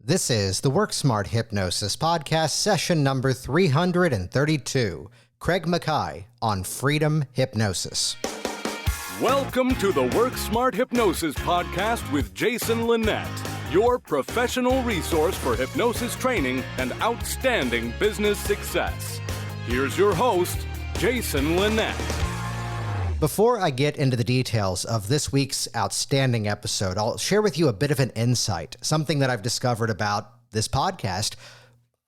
This is the Work Smart Hypnosis podcast, session number 332. Craig Mackay on Freedom Hypnosis. Welcome to the Work Smart Hypnosis podcast with Jason Linett, your professional resource for hypnosis training and outstanding business success. Here's your host, Jason Linett. Before I get into the details of this week's outstanding episode, I'll share with you a bit of an insight, something that I've discovered about this podcast.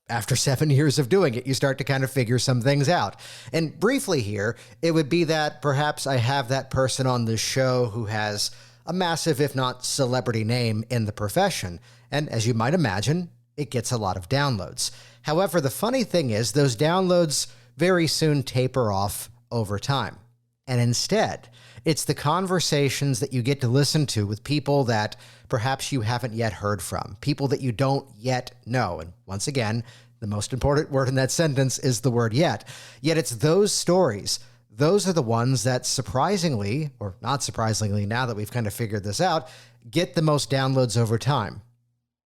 After 7 years of doing it, you start to kind of figure some things out. And briefly here, it would be that perhaps I have that person on the show who has a massive, if not celebrity name in the profession. And as you might imagine, it gets a lot of downloads. However, the funny thing is those downloads very soon taper off over time. And instead, it's the conversations that you get to listen to with people that perhaps you haven't yet heard from, people that you don't yet know. And once again, the most important word in that sentence is the word yet. Yet it's those stories. Those are the ones that surprisingly, or not surprisingly, now that we've kind of figured this out, get the most downloads over time.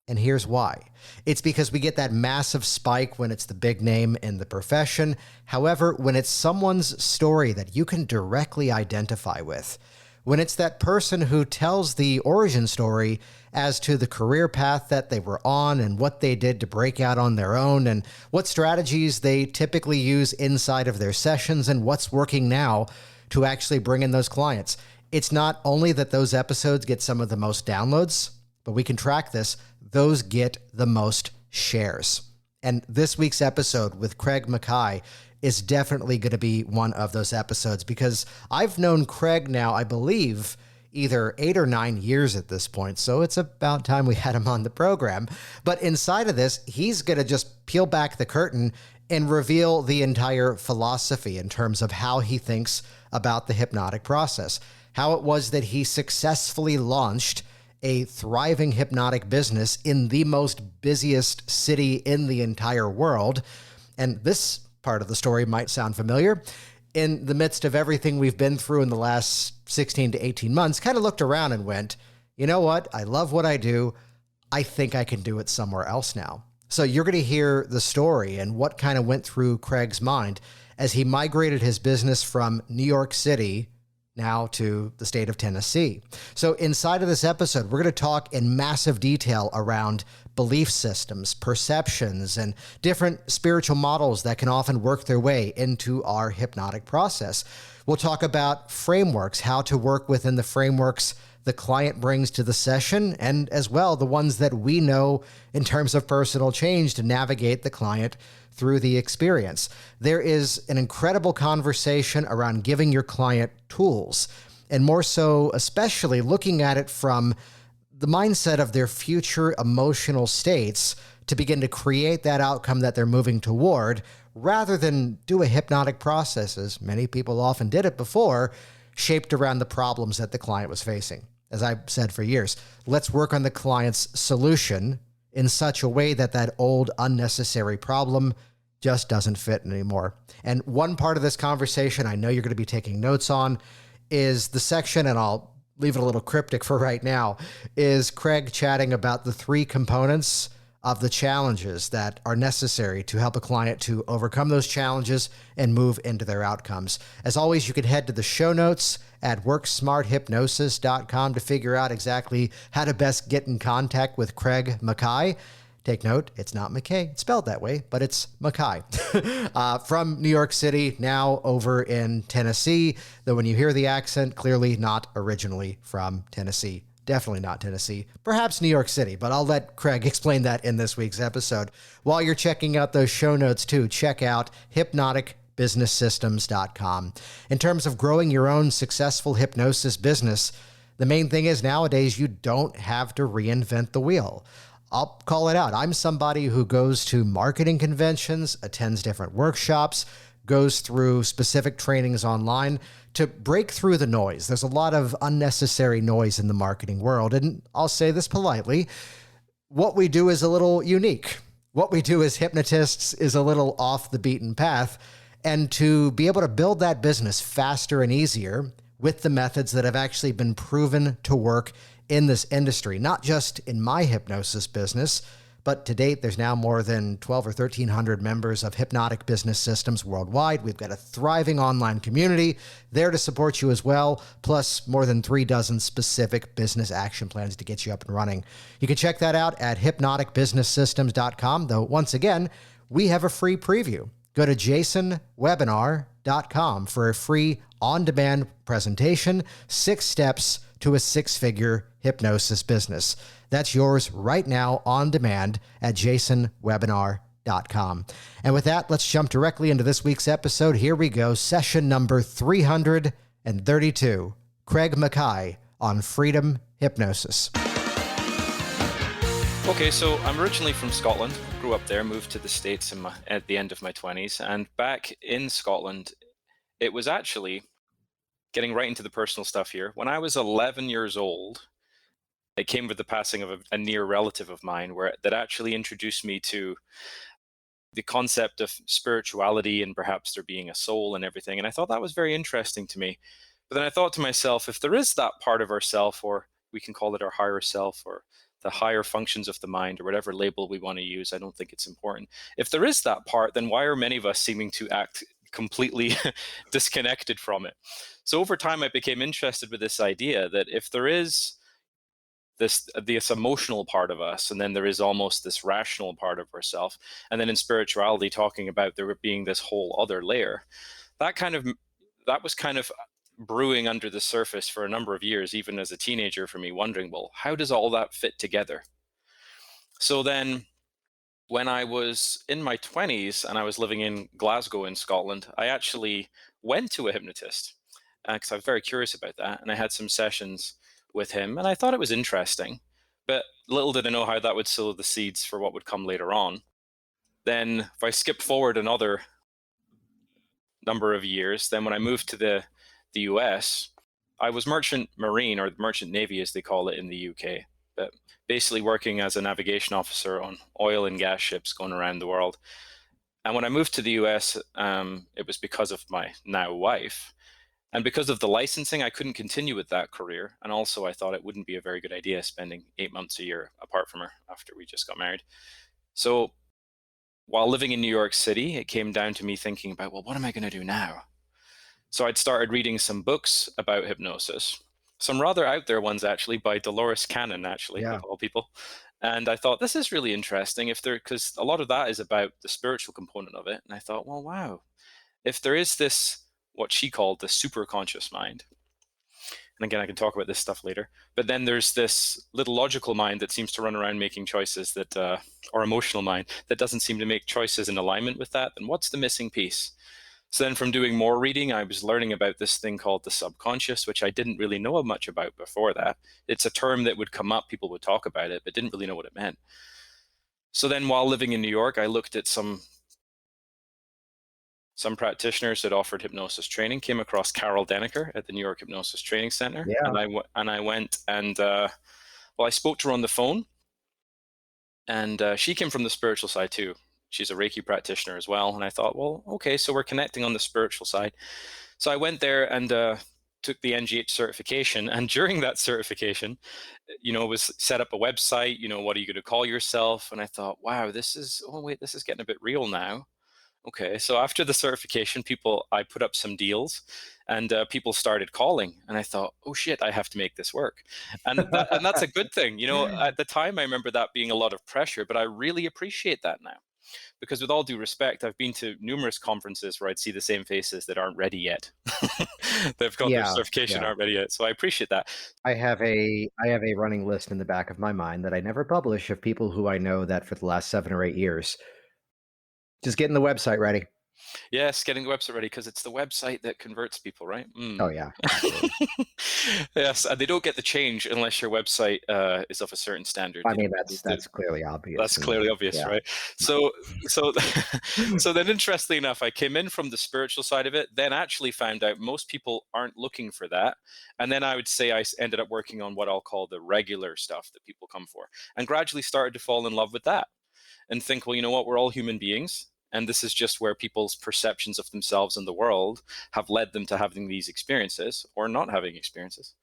And here's why. It's because we get that massive spike when it's the big name in the profession. However, when it's someone's story that you can directly identify with, when it's that person who tells the origin story as to the career path that they were on and what they did to break out on their own and what strategies they typically use inside of their sessions and what's working now to actually bring in those clients. It's not only that those episodes get some of the most downloads, but we can track this. Those get the most shares. And this week's episode with Craig Mackay is definitely going to be one of those episodes because I've known Craig now, I believe, either 8 or 9 years at this point. So it's about time we had him on the program. But inside of this, he's going to just peel back the curtain and reveal the entire philosophy in terms of how he thinks about the hypnotic process, how it was that he successfully launched a thriving hypnotic business in the most busiest city in the entire world. And this part of the story might sound familiar. In the midst of everything we've been through in the last 16 to 18 months, kind of looked around and went, you know what? I love what I do. I think I can do it somewhere else now. So you're going to hear the story and what kind of went through Craig's mind as he migrated his business from New York City now to the state of Tennessee. So inside of this episode, we're going to talk in massive detail around belief systems, perceptions, and different spiritual models that can often work their way into our hypnotic process. We'll talk about frameworks, how to work within the frameworks the client brings to the session, and as well, the ones that we know in terms of personal change to navigate the client through the experience. There is an incredible conversation around giving your client tools, and more so, especially looking at it from the mindset of their future emotional states to begin to create that outcome that they're moving toward, rather than do a hypnotic process, as many people often did it before, shaped around the problems that the client was facing. As I've said for years, let's work on the client's solution in such a way that that old unnecessary problem just doesn't fit anymore. And one part of this conversation I know you're going to be taking notes on is the section, and I'll leave it a little cryptic for right now, is Craig chatting about the 3 components of the challenges that are necessary to help a client to overcome those challenges and move into their outcomes. As always, you can head to the show notes at worksmarthypnosis.com to figure out exactly how to best get in contact with Craig Mackay. Take note, it's not Mackay, it's spelled that way, but it's Mackay. From New York City, now over in Tennessee, though when you hear the accent, clearly not originally from Tennessee. Definitely not Tennessee, perhaps New York City, but I'll let Craig explain that in this week's episode. While you're checking out those show notes too, check out hypnoticbusinesssystems.com. In terms of growing your own successful hypnosis business, the main thing is nowadays you don't have to reinvent the wheel. I'll call it out. I'm somebody who goes to marketing conventions, attends different workshops, goes through specific trainings online to break through the noise. There's a lot of unnecessary noise in the marketing world. And I'll say this politely, what we do is a little unique. What we do as hypnotists is a little off the beaten path. And to be able to build that business faster and easier with the methods that have actually been proven to work in this industry, not just in my hypnosis business, But to date, there's now more than 12 or 1,300 members of Hypnotic Business Systems worldwide. We've got a thriving online community there to support you as well, plus more than 36 specific business action plans to get you up and running. You can check that out at hypnoticbusinesssystems.com, though once again, we have a free preview. Go to jasonwebinar.com for a free on-demand presentation, 6 steps to a 6-figure hypnosis business. That's yours right now on demand at jasonwebinar.com. And with that, let's jump directly into this week's episode. Here we go, session number 332. Craig Mackay on Freedom Hypnosis. Okay, so I'm originally from Scotland, grew up there, moved to the States at the end of my 20s, and back in Scotland, it was actually, getting right into the personal stuff here, when I was 11 years old, it came with the passing of a near relative of mine that actually introduced me to the concept of spirituality and perhaps there being a soul and everything, and I thought that was very interesting to me. But then I thought to myself, if there is that part of ourself, or we can call it our higher self, or the higher functions of the mind, or whatever label we want to use, I don't think it's important. If there is that part, then why are many of us seeming to act completely disconnected from it? So over time, I became interested with this idea that if there is this emotional part of us, and then there is almost this rational part of ourselves, and then in spirituality, talking about there being this whole other layer, that was kind of brewing under the surface for a number of years, even as a teenager, for me, wondering, well, how does all that fit together? So then when I was in my 20s and I was living in Glasgow in Scotland, I actually went to a hypnotist because I was very curious about that, and I had some sessions with him, and I thought it was interesting, but little did I know how that would sow the seeds for what would come later on. Then if I skip forward another number of years, then when I moved to the US, I was merchant marine, or merchant navy as they call it in the UK, but basically working as a navigation officer on oil and gas ships going around the world. And when I moved to the US, it was because of my now wife. And because of the licensing, I couldn't continue with that career. And also I thought it wouldn't be a very good idea spending 8 months a year apart from her after we just got married. So while living in New York City, it came down to me thinking about, well, what am I going to do now? So I'd started reading some books about hypnosis, some rather out there ones actually by Dolores Cannon, actually, of all people. And I thought, this is really interesting because a lot of that is about the spiritual component of it. And I thought, well, wow, if there is this, what she called the superconscious mind, and again, I can talk about this stuff later, but then there's this little logical mind that seems to run around making choices or emotional mind that doesn't seem to make choices in alignment with that. And what's the missing piece? So then from doing more reading, I was learning about this thing called the subconscious, which I didn't really know much about before that. It's a term that would come up, people would talk about it, but didn't really know what it meant. So then while living in New York, I looked at some practitioners that offered hypnosis training, came across Carol Denneker at the New York Hypnosis Training Center. Yeah. And I went and, I spoke to her on the phone, and she came from the spiritual side too. She's a Reiki practitioner as well. And I thought, well, okay, so we're connecting on the spiritual side. So I went there and took the NGH certification. And during that certification, was set up a website, what are you going to call yourself? And I thought, wow, this is getting a bit real now. Okay, so after the certification, I put up some deals, and people started calling, and I thought, oh shit, I have to make this work. And that's a good thing. At the time, I remember that being a lot of pressure, but I really appreciate that now. Because with all due respect, I've been to numerous conferences where I'd see the same faces that aren't ready yet. They've got their certification, aren't ready yet. So I appreciate that. I have a running list in the back of my mind that I never publish of people who I know that for the last 7 or 8 years. Just getting the website ready. Yes, getting the website ready, because it's the website that converts people, right? Oh, yeah. Yes, and they don't get the change unless your website is of a certain standard. I mean, that's clearly obvious. That's clearly obvious, yeah. Right? So then, interestingly enough, I came in from the spiritual side of it, then actually found out most people aren't looking for that. And then I would say I ended up working on what I'll call the regular stuff that people come for, and gradually started to fall in love with that and think, well, you know what, we're all human beings. And this is just where people's perceptions of themselves and the world have led them to having these experiences or not having experiences.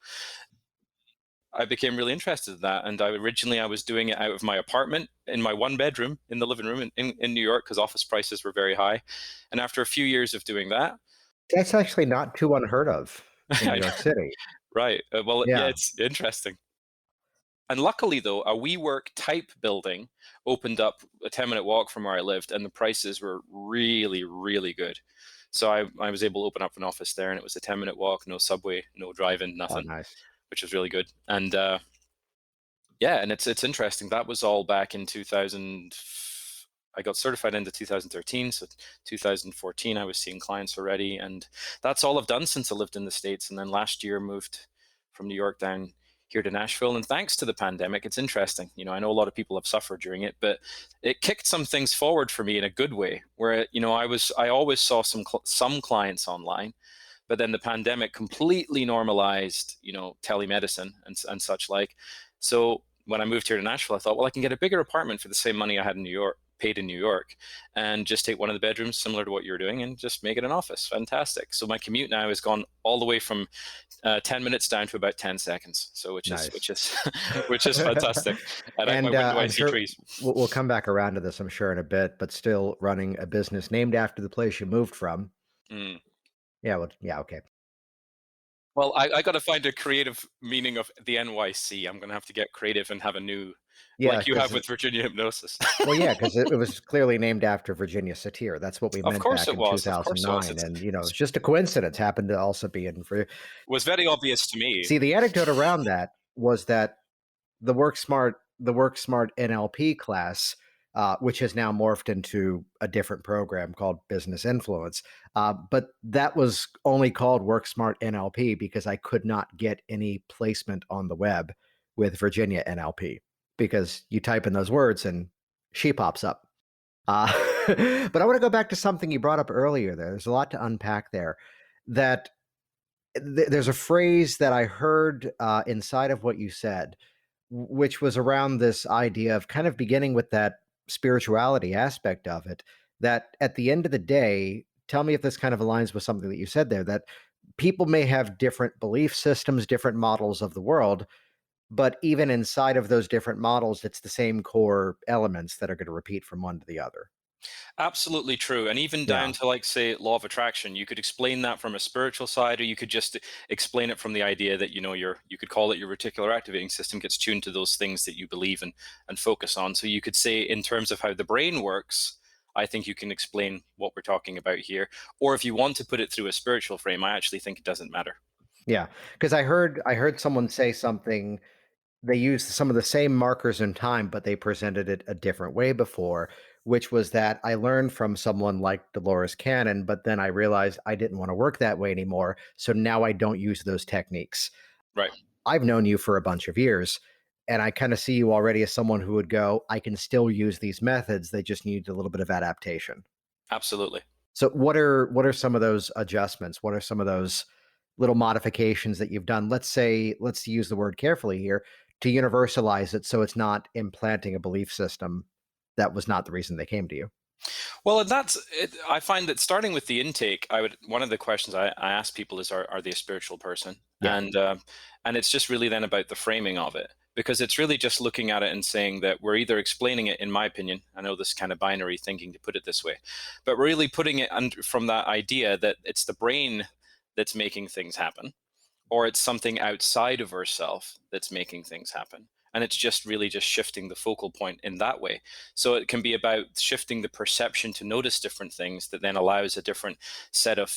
I became really interested in that. And I was doing it out of my apartment in my one bedroom in the living room in New York, because office prices were very high. And after a few years of doing that, That's actually not too unheard of in New I know, York City. right. Well, yeah, Yeah. it's interesting. And luckily, though, a WeWork type building opened up a 10-minute walk from where I lived, and the prices were really, really good. So I was able to open up an office there, and it was a 10-minute walk, no subway, no driving, Oh, nothing, nice. which was really good. And yeah, and it's interesting. That was all back in 2000. I got certified into 2013, so 2014 I was seeing clients already, and that's all I've done since I lived in the States. And then last year moved from New York down here to Nashville. And thanks to the pandemic, it's interesting. I know a lot of people have suffered during it, but it kicked some things forward for me in a good way. Where I always saw some clients online, but then the pandemic completely normalized telemedicine and such like. So when I moved here to Nashville, I thought, well, I can get a bigger apartment for the same money I had in New York, paid in New York, and just take one of the bedrooms similar to what you're doing and just make it an office. Fantastic. So my commute now has gone all the way from 10 minutes down to about 10 seconds. So which is Nice. which is fantastic. And out my And window I I'm see sure trees. we'll come back around to this, I'm sure, in a bit, but still running a business named after the place you moved from. Mm. Yeah, well, yeah, okay. Well, I got to find a creative meaning of the NYC. I'm going to have to get creative and have a new, Yeah, like you have because with Virginia Hypnosis. well, yeah, because it was clearly named after Virginia Satir. That's what we Of meant course back it in was. Of course it was. 2009, and, it's just a coincidence, happened to also be in for Was very obvious to me. see, the anecdote around that was that the Work Smart NLP class, which has now morphed into a different program called Business Influence. But that was only called Work Smart NLP because I could not get any placement on the web with Virginia NLP because you type in those words and she pops up. Uh, but I want to go back to something you brought up earlier there. There's a lot to unpack there. That there's a phrase that I heard inside of what you said, which was around this idea of kind of beginning with that spirituality aspect of it. That at the end of the day, tell me if this kind of aligns with something that you said there, that people may have different belief systems, different models of the world, but even inside of those different models, it's the same core elements that are going to repeat from one to the other. Absolutely true. And even Yeah. down to, like, say, law of attraction, you could explain that from a spiritual side, or you could just explain it from the idea that, you could call it your reticular activating system gets tuned to those things that you believe in and focus on. So you could say, in terms of how the brain works, I think you can explain what we're talking about here. Or if you want to put it through a spiritual frame, I actually think it doesn't matter. Yeah. Because I heard someone say something. They used some of the same markers in time, but they presented it a different way before, which was that I learned from someone like Dolores Cannon, but then I realized I didn't want to work that way anymore. So now I don't use those techniques. Right. I've known you for a bunch of years, and I kind of see you already as someone who would go, I can still use these methods. They just need a little bit of adaptation. Absolutely. So what are some of those adjustments? What are some of those little modifications that you've done? Let's use the word carefully here, to universalize it so it's not implanting a belief system that was not the reason they came to you. Well, and that's it. I find that starting with the intake, one of the questions I ask people is, are they a spiritual person? Yeah. And it's just really then about the framing of it, because it's really just looking at it and saying that we're either explaining it, in my opinion, I know this kind of binary thinking to put it this way, but we're really putting it under, from that idea that it's the brain that's making things happen, or it's something outside of ourself that's making things happen. And it's just really just shifting the focal point in that way. So it can be about shifting the perception to notice different things, that then allows a different set of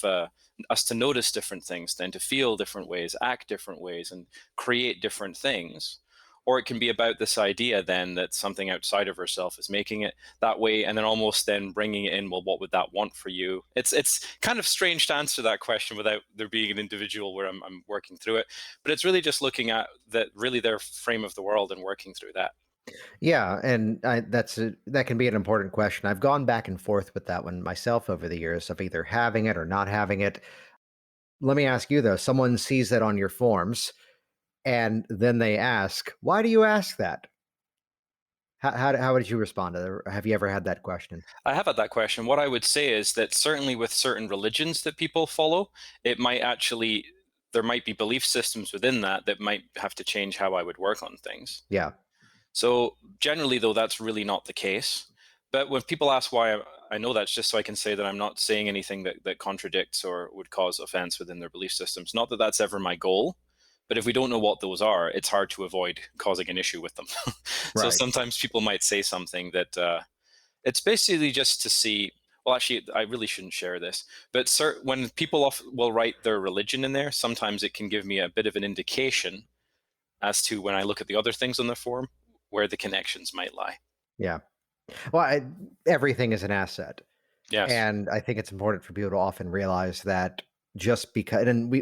us to notice different things, then to feel different ways, act different ways, and create different things. Or it can be about this idea then that something outside of ourselves is making it that way, and then almost then bringing it in, well, what would that want for you? It's kind of strange to answer that question without there being an individual where I'm working through it. But it's really just looking at that, really their frame of the world, and working through that. Yeah, and that can be an important question. I've gone back and forth with that one myself over the years of either having it or not having it. Let me ask you though, someone sees that on your forms and then they ask, why do you ask that? How did you respond to that? Or have you ever had that question? I have had that question. What I would say is that certainly with certain religions that people follow, it might actually there might be belief systems within that might have to change how I would work on things. Yeah. So generally, though, that's really not the case. But when people ask why I know that's just so I can say that I'm not saying anything that contradicts or would cause offense within their belief systems. Not that that's ever my goal, but if we don't know what those are, it's hard to avoid causing an issue with them. So Right. sometimes people might say something that it's basically just to see. Well, actually, I really shouldn't share this, but when people will write their religion in there, sometimes it can give me a bit of an indication as to, when I look at the other things on the form, where the connections might lie. Yeah. Well, everything is an asset. Yes, And I think it's important for people to often realize that just because, and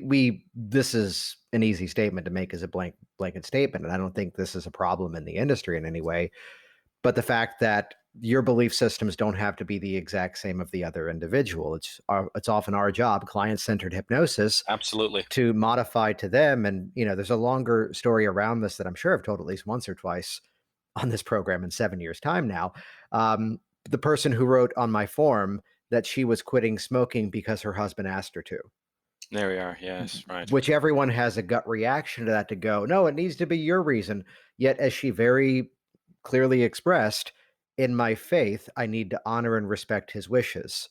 this is an easy statement to make as a blanket statement. And I don't think this is a problem in the industry in any way, but the fact that your belief systems don't have to be the exact same of the other individual. It's often our job, client-centered hypnosis, absolutely. to modify to them. And, there's a longer story around this that I'm sure I've told at least once or twice on this program in 7 years' time now. The person who wrote on my form that she was quitting smoking because her husband asked her to, There we are. Yes, right. which everyone has a gut reaction to that, to go, no, it needs to be your reason. Yet, as she very clearly expressed, in my faith, I need to honor and respect his wishes.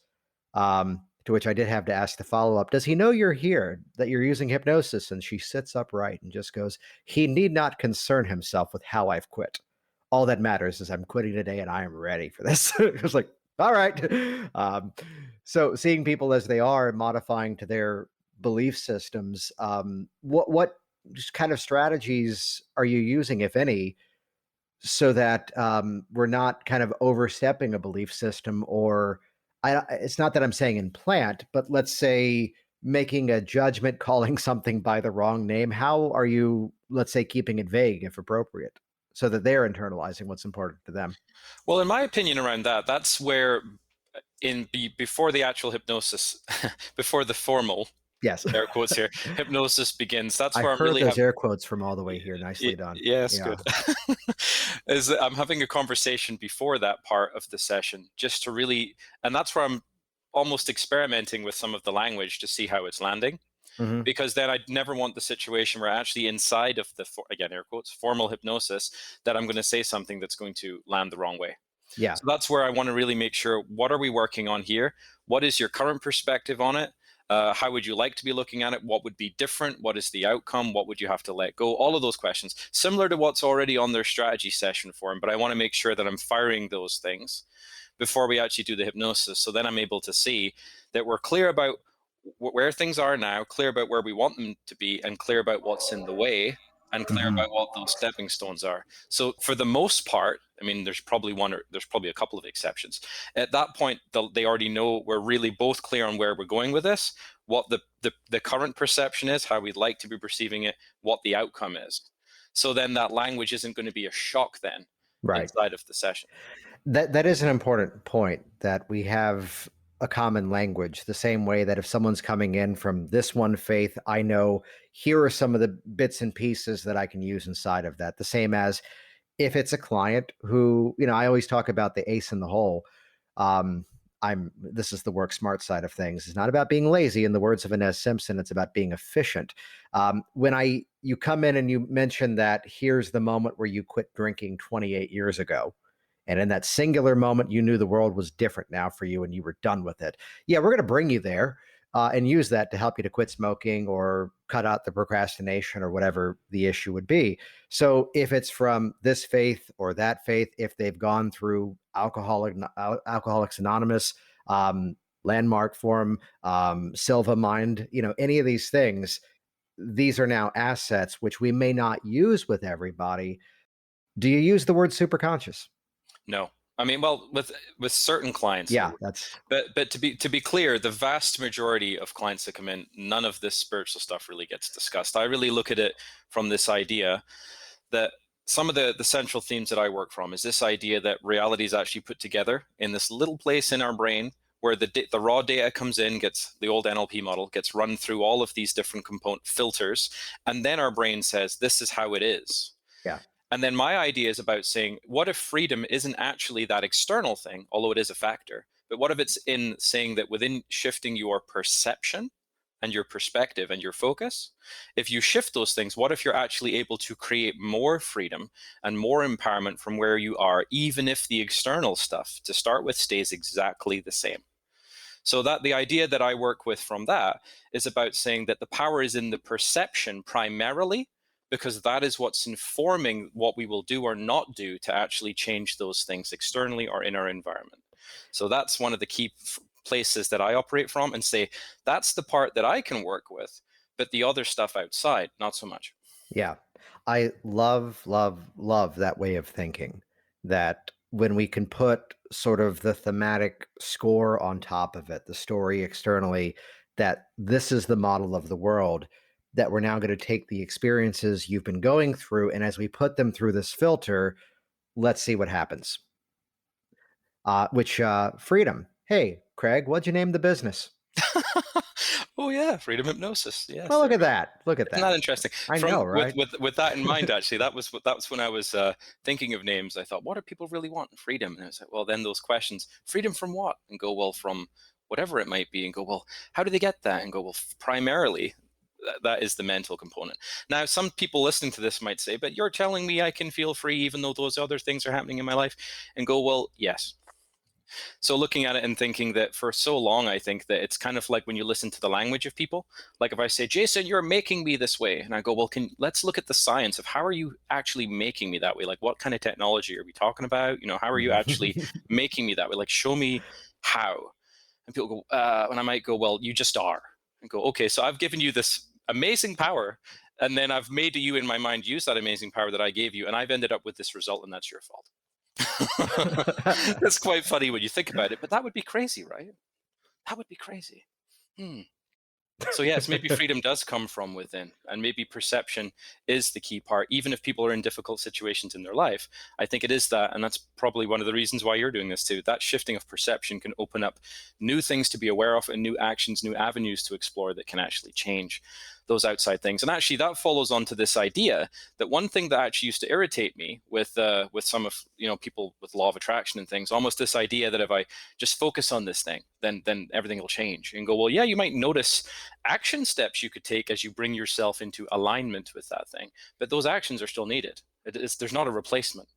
To which I did have to ask the follow up, does he know you're here, that you're using hypnosis? And she sits upright and just goes, he need not concern himself with how I've quit. All that matters is I'm quitting today and I am ready for this. It was like, all right. So seeing people as they are and modifying to their belief systems, what just kind of strategies are you using, if any, so that we're not kind of overstepping a belief system? Or it's not that I'm saying implant, but let's say making a judgment, calling something by the wrong name. How are you, let's say, keeping it vague if appropriate, so that they're internalizing what's important to them? Well, in my opinion around that, that's where before the actual hypnosis, before the formal Yes. air quotes here, hypnosis begins. That's I where I'm heard really those having. air quotes from all the way here. Nicely done. Yes, Yeah. good. Is that I'm having a conversation before that part of the session, just to really, and that's where I'm almost experimenting with some of the language to see how it's landing. Hmm. Because then I'd never want the situation where actually inside of the, again, air quotes, formal hypnosis, that I'm going to say something that's going to land the wrong way. Yeah. So that's where I want to really make sure, what are we working on here? What is your current perspective on it? How would you like to be looking at it? What would be different? What is the outcome? What would you have to let go? All of those questions, similar to what's already on their strategy session form, but I want to make sure that I'm firing those things before we actually do the hypnosis. So then I'm able to see that we're clear about where things are now, clear about where we want them to be, and clear about what's in the way, and clear Hmm. about what those stepping stones are. So for the most part, I mean, there's probably a couple of exceptions. At that point, they already know we're really both clear on where we're going with this, what the current perception is, how we'd like to be perceiving it, what the outcome is. So then that language isn't going to be a shock then Right. inside of the session. That is an important point, that we have a common language, the same way that if someone's coming in from this one faith, I know here are some of the bits and pieces that I can use inside of that. The same as if it's a client who, I always talk about the ace in the hole. Um, this is the work smart side of things. It's not about being lazy, in the words of Inez Simpson. It's about being efficient. When you come in and you mention that here's the moment where you quit drinking 28 years ago, and in that singular moment, you knew the world was different now for you and you were done with it. Yeah, we're going to bring you there and use that to help you to quit smoking or cut out the procrastination or whatever the issue would be. So if it's from this faith or that faith, if they've gone through Alcoholics Anonymous, Landmark Forum, Silva Mind, any of these things, these are now assets which we may not use with everybody. Do you use the word superconscious? No. I mean, well, with certain clients, Yeah, that's but to be clear, the vast majority of clients that come in, none of this spiritual stuff really gets discussed. I really look at it from this idea that some of the central themes that I work from is this idea that reality is actually put together in this little place in our brain where the raw data comes in, gets the old NLP model, gets run through all of these different component filters, and then our brain says, this is how it is. yeah. And then my idea is about saying, what if freedom isn't actually that external thing, although it is a factor, but what if it's in saying that within shifting your perception and your perspective and your focus, if you shift those things, what if you're actually able to create more freedom and more empowerment from where you are, even if the external stuff to start with stays exactly the same? So that the idea that I work with from that is about saying that the power is in the perception primarily, because that is what's informing what we will do or not do to actually change those things externally or in our environment. So that's one of the key places that I operate from, and say that's the part that I can work with, but the other stuff outside, not so much. Yeah. I love, love, love that way of thinking, that when we can put sort of the thematic score on top of it, the story externally, that this is the model of the world, that we're now going to take the experiences you've been going through, and as we put them through this filter, let's see what happens. Freedom. Hey, Craig, what'd you name the business? Oh yeah, Freedom Hypnosis. Yes. Well, look at that. Look at Isn't that that. interesting? I know, right? With that in mind, actually, that's when I was thinking of names. I thought, what do people really want? Freedom. And I was like, well, then those questions, freedom from what? And go, well, from whatever it might be. And go, well, how do they get that? And go, well, primarily, that is the mental component. Now, some people listening to this might say, but you're telling me I can feel free even though those other things are happening in my life? And go, well, yes. So looking at it and thinking that for so long, I think that it's kind of like when you listen to the language of people. Like if I say, Jason, you're making me this way. And I go, well, let's look at the science of how are you actually making me that way? Like what kind of technology are we talking about? How are you actually making me that way? Like show me how. And people go, and I might go, well, you just are. And go, okay, so I've given you this amazing power. And then I've made you in my mind use that amazing power that I gave you. And I've ended up with this result, and that's your fault. That's quite funny when you think about it, but that would be crazy, right? That would be crazy. So yes, maybe freedom does come from within, and maybe perception is the key part. Even if people are in difficult situations in their life, I think it is that, and that's probably one of the reasons why you're doing this too. That shifting of perception can open up new things to be aware of and new actions, new avenues to explore that can actually change those outside things. And actually that follows on to this idea that one thing that actually used to irritate me with some of people with law of attraction and things, almost this idea that if I just focus on this thing, then everything will change. And go, well, yeah, you might notice action steps you could take as you bring yourself into alignment with that thing, but those actions are still needed. There's not a replacement.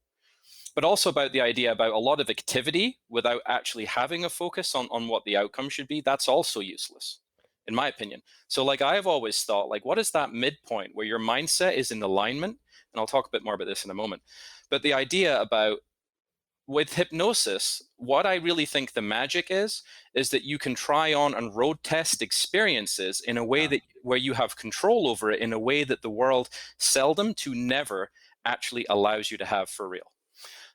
But also about the idea about a lot of activity without actually having a focus on what the outcome should be, that's also useless, in my opinion. So like I've always thought, like, what is that midpoint where your mindset is in alignment? And I'll talk a bit more about this in a moment. But the idea about with hypnosis, what I really think the magic is that you can try on and road test experiences in a way that where you have control over it in a way that the world seldom to never actually allows you to have for real.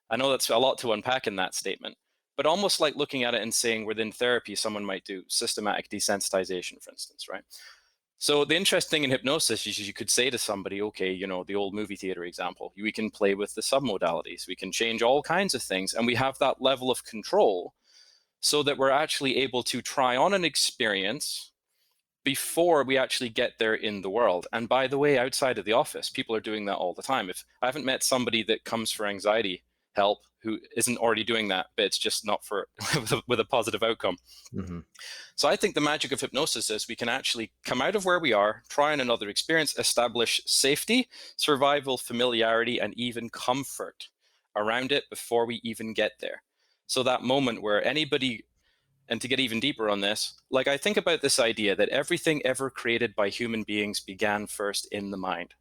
I know that's a lot to unpack in that statement, but almost like looking at it and saying within therapy, someone might do systematic desensitization, for instance, right? So the interesting thing in hypnosis is you could say to somebody, okay, the old movie theater example, we can play with the submodalities, we can change all kinds of things, and we have that level of control so that we're actually able to try on an experience before we actually get there in the world. And by the way, outside of the office, people are doing that all the time. If I haven't met somebody that comes for anxiety help who isn't already doing that, but it's just not for with a positive outcome. Mm-hmm. So I think the magic of hypnosis is we can actually come out of where we are, try on another experience, establish safety, survival, familiarity, and even comfort around it before we even get there. So that moment where anybody, and to get even deeper on this, like I think about this idea that everything ever created by human beings began first in the mind.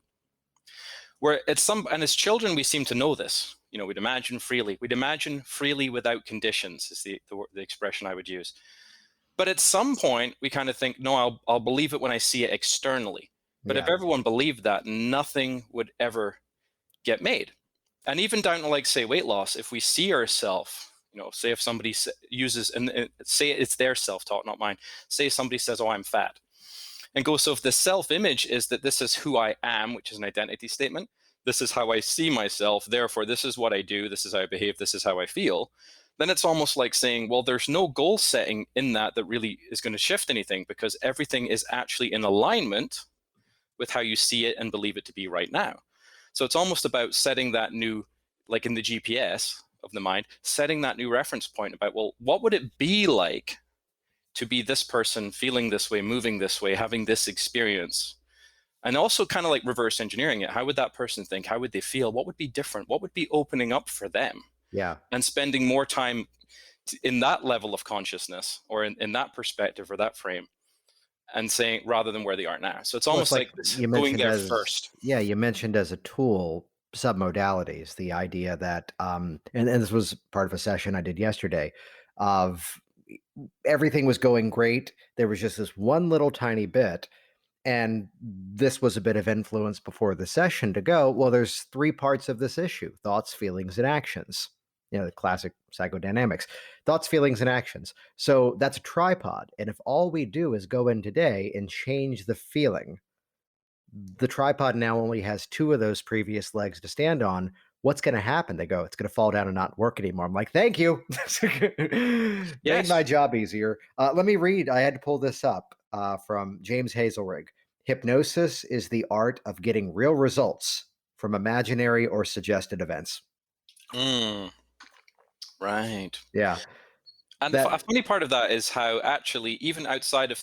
Where and as children, we seem to know this. We'd imagine freely. We'd imagine freely without conditions is the expression I would use. But at some point, we kind of think, no, I'll believe it when I see it externally. But if everyone believed that, nothing would ever get made. And even down to like, say, weight loss, if we see ourselves, say if somebody uses, and say it's their self-talk, not mine. Say somebody says, oh, I'm fat. And go, so if the self-image is that this is who I am, which is an identity statement, this is how I see myself, therefore this is what I do, this is how I behave, this is how I feel, then it's almost like saying, well, there's no goal setting in that really is going to shift anything, because everything is actually in alignment with how you see it and believe it to be right now. So it's almost about setting that new, like in the GPS of the mind, setting that new reference point about, well, what would it be like to be this person, feeling this way, moving this way, having this experience? And also kind of like reverse engineering it. How would that person think? How would they feel? What would be different? What would be opening up for them? Yeah. And spending more time in that level of consciousness, or in that perspective or that frame, and saying, rather than where they are now. So it's almost like this, you going mentioned there as first. you mentioned as a tool submodalities, the idea that and this was part of a session I did yesterday of everything was going great. There was just this one little tiny bit. And this was a bit of influence before the session to go, well, there's three parts of this issue: thoughts, feelings, and actions. The classic psychodynamics: thoughts, feelings, and actions. So that's a tripod. And if all we do is go in today and change the feeling, the tripod now only has two of those previous legs to stand on. What's going to happen? They go, it's going to fall down and not work anymore. I'm like, thank you. Made Yes. my job easier. Let me read. I had to pull this up from James Hazelrig. Hypnosis is the art of getting real results from imaginary or suggested events. Right. Yeah. And the funny part of that is how actually, even outside of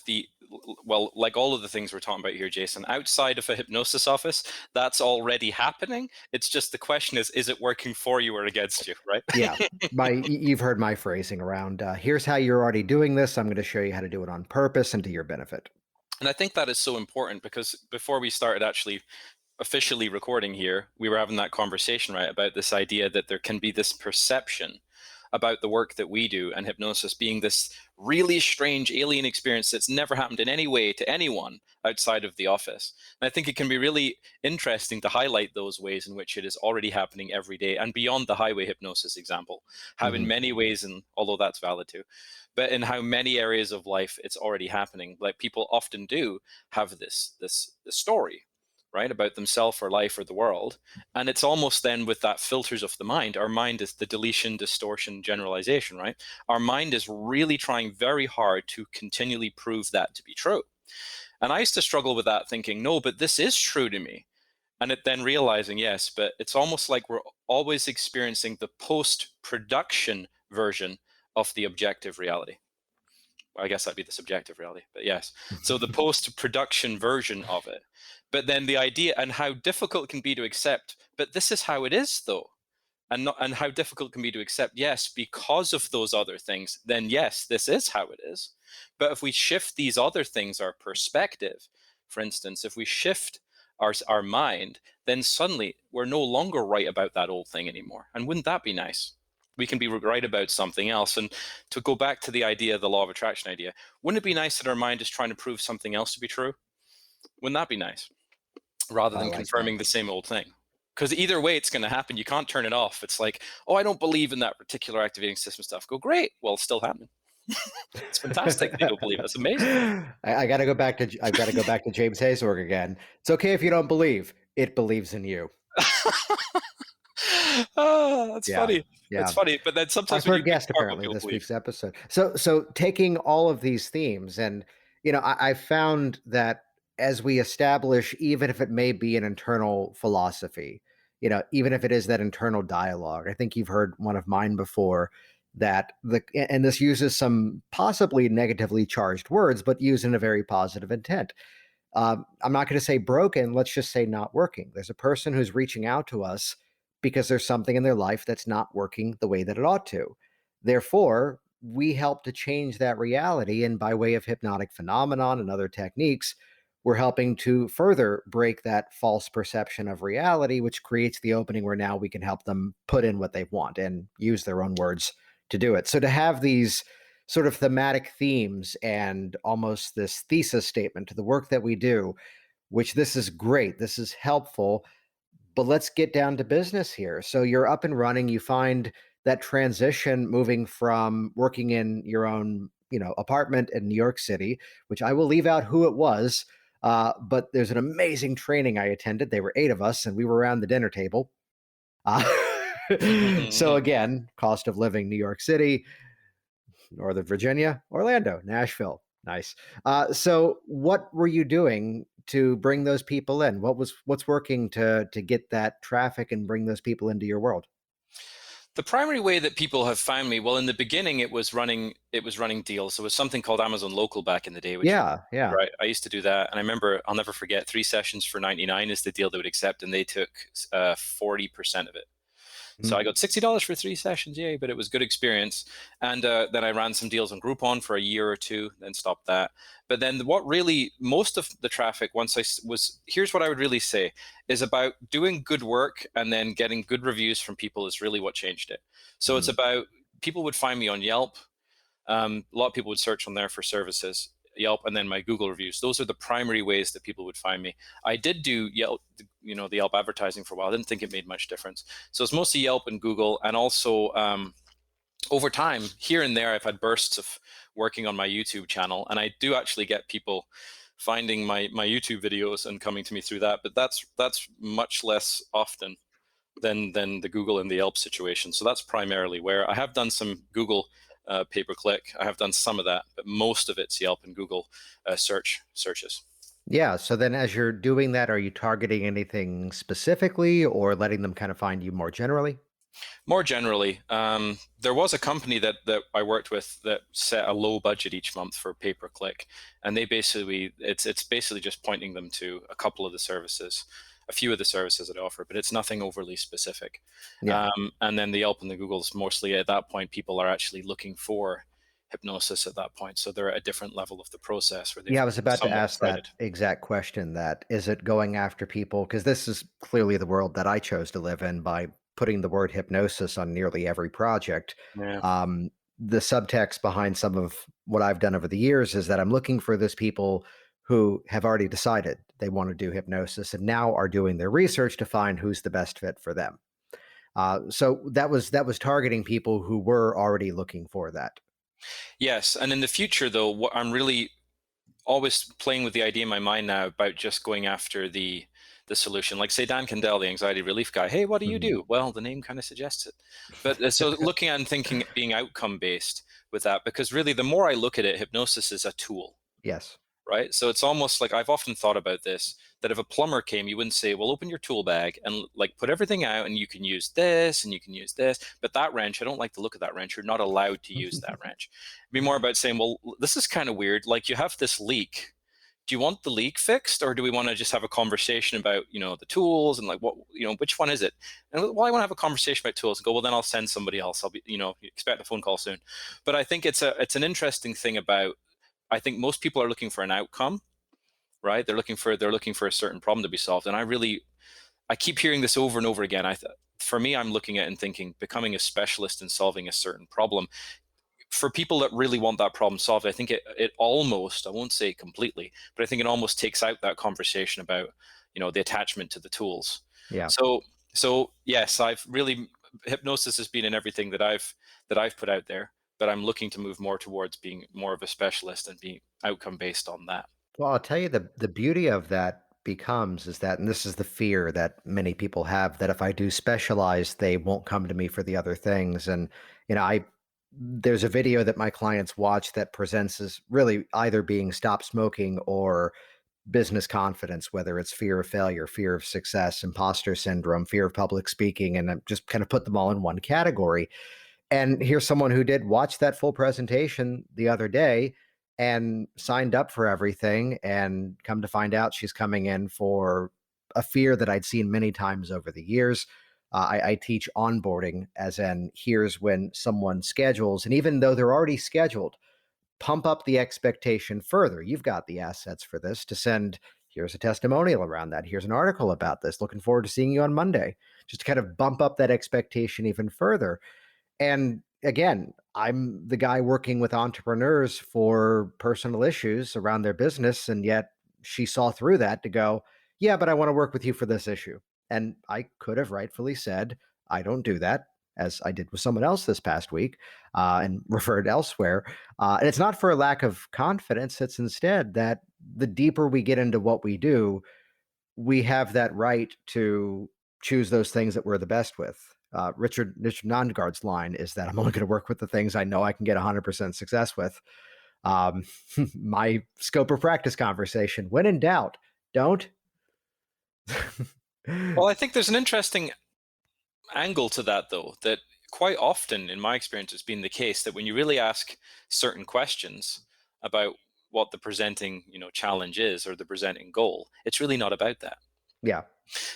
well, like all of the things we're talking about here, Jason, outside of a hypnosis office, that's already happening. It's just the question is it working for you or against you, right? Yeah. You've heard my phrasing around, here's how you're already doing this. I'm going to show you how to do it on purpose and to your benefit. And I think that is so important, because before we started actually officially recording here, we were having that conversation, right, about this idea that there can be this perception about the work that we do and hypnosis being this really strange alien experience that's never happened in any way to anyone outside of the office. And I think it can be really interesting to highlight those ways in which it is already happening every day, and beyond the highway hypnosis example, how in many ways, and although that's valid too, but in how many areas of life it's already happening. Like, people often do have this story, right, about themselves or life or the world. And it's almost then with that filters of the mind. Our mind is the deletion, distortion, generalization, right? Our mind is really trying very hard to continually prove that to be true. And I used to struggle with that, thinking, no, but this is true to me. And it then realizing, yes, but it's almost like we're always experiencing the post-production version of the objective reality. I guess that'd be the subjective reality, but yes. So the post-production version of it. But then the idea, and how difficult it can be to accept, but this is how it is though. And how difficult it can be to accept, yes, because of those other things, then yes, this is how it is. But if we shift these other things, our perspective, for instance, if we shift our mind, then suddenly we're no longer right about that old thing anymore. And wouldn't that be nice? We can be right about something else. And to go back to the idea, the law of attraction idea, wouldn't it be nice that our mind is trying to prove something else to be true? Wouldn't that be nice? Rather than confirming the same old thing. Because either way, it's going to happen. You can't turn it off. It's like, oh, I don't believe in that particular activating system stuff. Go, great. Well, it's still happening. It's fantastic that you don't believe it. It's amazing. I've got to go back to James Hazelrig again. It's okay if you don't believe. It believes in you. Oh, that's funny. Yeah. It's funny, but then sometimes our guest apparently this week's episode. So taking all of these themes, and I found that as we establish, even if it may be an internal philosophy, even if it is that internal dialogue, I think you've heard one of mine before, that and this uses some possibly negatively charged words, but used in a very positive intent. I'm not going to say broken. Let's just say not working. There's a person who's reaching out to us because there's something in their life that's not working the way that it ought to. Therefore, we help to change that reality. And by way of hypnotic phenomenon and other techniques, we're helping to further break that false perception of reality, which creates the opening where now we can help them put in what they want and use their own words to do it. So to have these sort of thematic themes and almost this thesis statement to the work that we do, which this is great, this is helpful, but let's get down to business here. So you're up and running. You find that transition moving from working in your own, apartment in New York City, which I will leave out who it was. But there's an amazing training I attended. There were 8 of us, and we were around the dinner table. So again, cost of living: New York City, Northern Virginia, Orlando, Nashville. Nice. So what were you doing to bring those people in? What's working to get that traffic and bring those people into your world? The primary way that people have found me, well, in the beginning, it was running deals. There was something called Amazon Local back in the day, which Yeah, yeah. right, I used to do that, and I remember, I'll never forget, 3 sessions for 99 is the deal they would accept, and they took 40% of it. So I got $60 for 3 sessions, yay! But it was good experience. And then I ran some deals on Groupon for a year or two, then stopped that. But then what really, most of the traffic, here's what I would really say, is about doing good work and then getting good reviews from people is really what changed it. So it's about, people would find me on Yelp. A lot of people would search on there for services, Yelp, and then my Google reviews. Those are the primary ways that people would find me. I did do Yelp, the Yelp advertising for a while. I didn't think it made much difference. So it's mostly Yelp and Google. And also over time, here and there, I've had bursts of working on my YouTube channel. And I do actually get people finding my YouTube videos and coming to me through that. But that's much less often than the Google and the Yelp situation. So that's primarily where I have done some Google pay-per-click. I have done some of that, but most of it's Yelp and Google searches. Yeah. So then as you're doing that, are you targeting anything specifically or letting them kind of find you more generally? More generally, there was a company that I worked with that set a low budget each month for pay-per-click, and they basically, it's basically just pointing them to a couple of the services, a few of the services that I offer, but it's nothing overly specific. Yeah. And then the Yelp and the Googles, mostly at that point, people are actually looking for hypnosis at that point. So they're at a different level of the process where they've Yeah, I was about to somewhat ask tried that exact question, that is it going after people? Because this is clearly the world that I chose to live in by putting the word hypnosis on nearly every project. Yeah. The subtext behind some of what I've done over the years is that I'm looking for those people who have already decided they want to do hypnosis and now are doing their research to find who's the best fit for them. So that was targeting people who were already looking for that. Yes. And in the future, though, what I'm really always playing with the idea in my mind now about just going after the solution. Like, say, Dan Kendall, the anxiety relief guy, hey, what do you Mhm. do? Well, the name kind of suggests it. But so looking at and thinking, being outcome based with that, because really the more I look at it, hypnosis is a tool, Yes. right? So it's almost like, I've often thought about this, that if a plumber came, you wouldn't say, well, open your tool bag and like put everything out and you can use this and you can use this. But that wrench, I don't like the look of that wrench. You're not allowed to use that wrench. It'd be more about saying, well, this is kind of weird. Like, you have this leak. Do you want the leak fixed, or do we want to just have a conversation about, the tools and like what, which one is it? And well, I want to have a conversation about tools and go, well, then I'll send somebody else. I'll be, expect a phone call soon. But I think it's an interesting thing about, I think most people are looking for an outcome, right? They're looking for a certain problem to be solved. And I keep hearing this over and over again. For me, I'm looking at and thinking, becoming a specialist in solving a certain problem. For people that really want that problem solved, I think it almost, I won't say completely, but I think it almost takes out that conversation about, the attachment to the tools. Yeah. So yes, hypnosis has been in everything that I've put out there, but I'm looking to move more towards being more of a specialist and being outcome based on that. Well, I'll tell you, the beauty of that becomes is that, and this is the fear that many people have, that if I do specialize, they won't come to me for the other things. And I there's a video that my clients watch that presents as really either being stop smoking or business confidence, whether it's fear of failure, fear of success, imposter syndrome, fear of public speaking, and I just kind of put them all in one category. And here's someone who did watch that full presentation the other day and signed up for everything, and come to find out she's coming in for a fear that I'd seen many times over the years. I teach onboarding, as in here's when someone schedules, and even though they're already scheduled, pump up the expectation further. You've got the assets for this to send. Here's a testimonial around that. Here's an article about this. Looking forward to seeing you on Monday. Just to kind of bump up that expectation even further. And again, I'm the guy working with entrepreneurs for personal issues around their business. And yet she saw through that to go, yeah, but I want to work with you for this issue. And I could have rightfully said, I don't do that, as I did with someone else this past week, and referred elsewhere. And it's not for a lack of confidence. It's instead that the deeper we get into what we do, we have that right to choose those things that we're the best with. Richard Nandgaard's line is that I'm only going to work with the things I know I can get 100% success with. My scope of practice conversation: when in doubt, don't. Well, I think there's an interesting angle to that, though, that quite often, in my experience, it's been the case that when you really ask certain questions about what the presenting, challenge is or the presenting goal, it's really not about that. Yeah.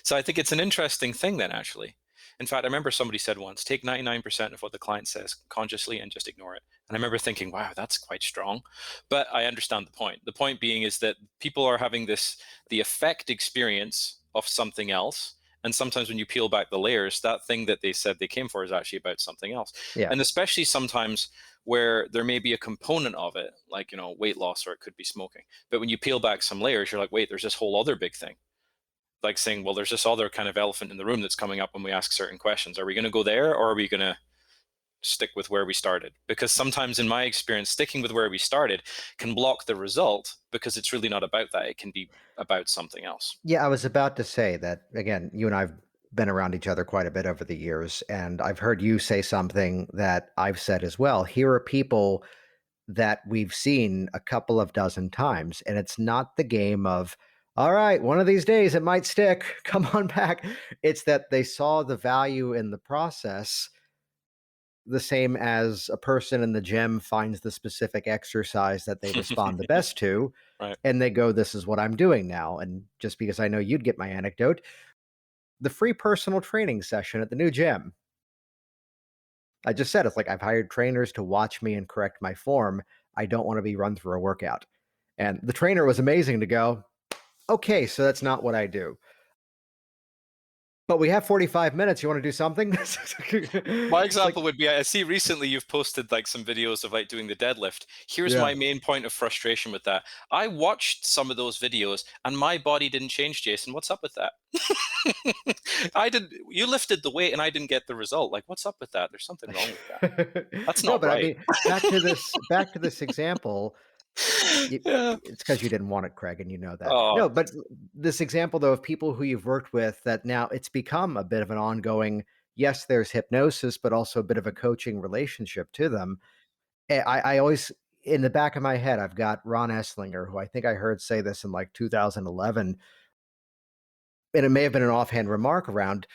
So I think it's an interesting thing then, actually. In fact, I remember somebody said once, take 99% of what the client says consciously and just ignore it. And I remember thinking, wow, that's quite strong. But I understand the point. The point being is that people are having the effect experience of something else. And sometimes when you peel back the layers, that thing that they said they came for is actually about something else. Yeah. And especially sometimes where there may be a component of it, like, weight loss, or it could be smoking. But when you peel back some layers, you're like, wait, there's this whole other big thing. Like saying, well, there's this other kind of elephant in the room that's coming up when we ask certain questions. Are we going to go there, or are we going to stick with where we started? Because sometimes in my experience, sticking with where we started can block the result because it's really not about that. It can be about something else. Yeah, I was about to say that, again, you and I've been around each other quite a bit over the years, and I've heard you say something that I've said as well. Here are people that we've seen a couple of dozen times, and it's not the game of, all right, one of these days it might stick, come on back. It's that they saw the value in the process, the same as a person in the gym finds the specific exercise that they respond the best to, Right. and they go, this is what I'm doing now. And just because I know you'd get my anecdote, the free personal training session at the new gym, I just said, it's like I've hired trainers to watch me and correct my form. I don't want to be run through a workout. And the trainer was amazing to go, okay, so that's not what I do. But we have 45 minutes. You want to do something? My example would be, I see recently you've posted like some videos of like doing the deadlift. Here's my main point of frustration with that. I watched some of those videos and my body didn't change, Jason. What's up with that? You lifted the weight and I didn't get the result. Like, what's up with that? There's something wrong with that. That's not right. I mean, back to this example. It's because you didn't want it, Craig, and you know that. Oh. No, but this example, though, of people who you've worked with that now it's become a bit of an ongoing, yes, there's hypnosis, but also a bit of a coaching relationship to them. I always, in the back of my head, I've got Ron Esslinger, who I think I heard say this in like 2011, and it may have been an offhand remark around,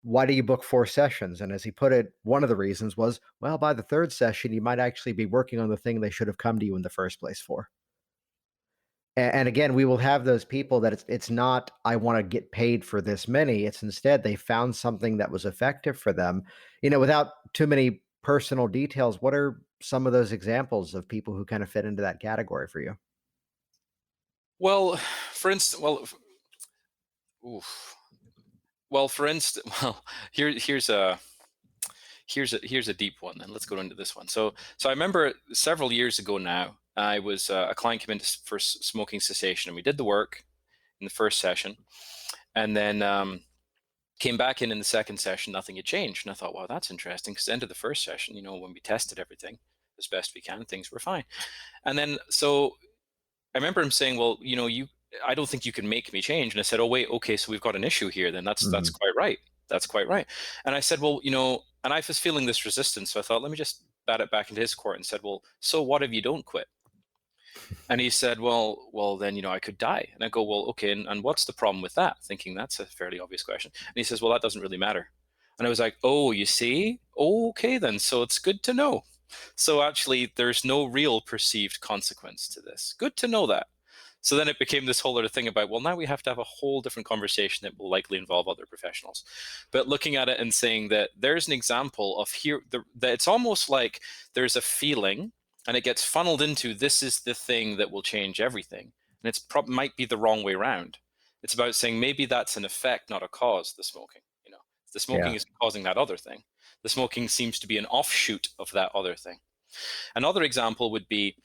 why do you book 4 sessions? And as he put it, one of the reasons was, well, by the 3rd session, you might actually be working on the thing they should have come to you in the first place for. And again, we will have those people that it's not, I want to get paid for this many. It's instead they found something that was effective for them. Without too many personal details, what are some of those examples of people who kind of fit into that category for you? Well, for instance, here's a deep one, and let's go into this one. So I remember several years ago now, I was a client came in for smoking cessation, and we did the work in the first session, and then came back in the second session. Nothing had changed, and I thought, wow, that's interesting, because at the end of the first session, when we tested everything as best we can, things were fine. And then so I remember him saying, well, I don't think you can make me change. And I said, oh, wait, okay, so we've got an issue here. Then that's quite right. That's quite right. And I said, well, and I was feeling this resistance. So I thought, let me just bat it back into his court and said, well, so what if you don't quit? And he said, well, then, I could die. And I go, well, okay. And what's the problem with that? Thinking that's a fairly obvious question. And he says, well, that doesn't really matter. And I was like, oh, you see? Okay, then. So it's good to know. So actually, there's no real perceived consequence to this. Good to know that. So then it became this whole other thing about, well, now we have to have a whole different conversation that will likely involve other professionals. But looking at it and saying that there's an example of that it's almost like there's a feeling and it gets funneled into, this is the thing that will change everything. And it's might be the wrong way around. It's about saying maybe that's an effect, not a cause, the smoking. The smoking is causing that other thing. The smoking seems to be an offshoot of that other thing. Another example would be,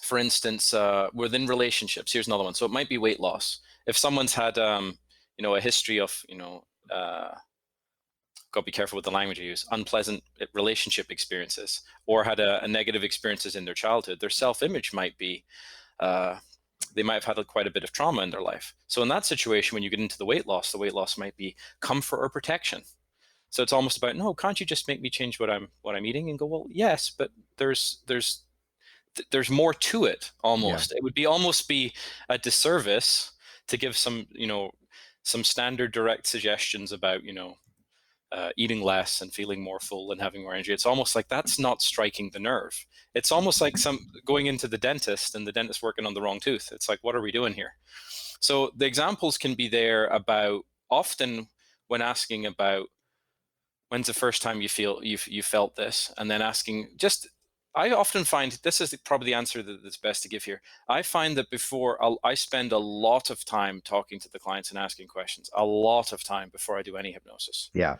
for instance, within relationships. Here's another one. So it might be weight loss. If someone's had, a history of, got to be careful with the language you use, unpleasant relationship experiences, or had a negative experiences in their childhood, their self-image might be, they might have had quite a bit of trauma in their life. So in that situation, when you get into the weight loss might be comfort or protection. So it's almost about, no, can't you just make me change what I'm eating? And go, well, yes, but there's more to it almost. Yeah. It would almost be a disservice to give some standard direct suggestions about, eating less and feeling more full and having more energy. It's almost like that's not striking the nerve. It's almost like going into the dentist and the dentist working on the wrong tooth. It's like, what are we doing here? So the examples can be there about often when asking about when's the first time you felt this, and then asking just, I often find this is probably the answer that's best to give here. I find that before I spend a lot of time talking to the clients and asking questions, a lot of time before I do any hypnosis. Yeah.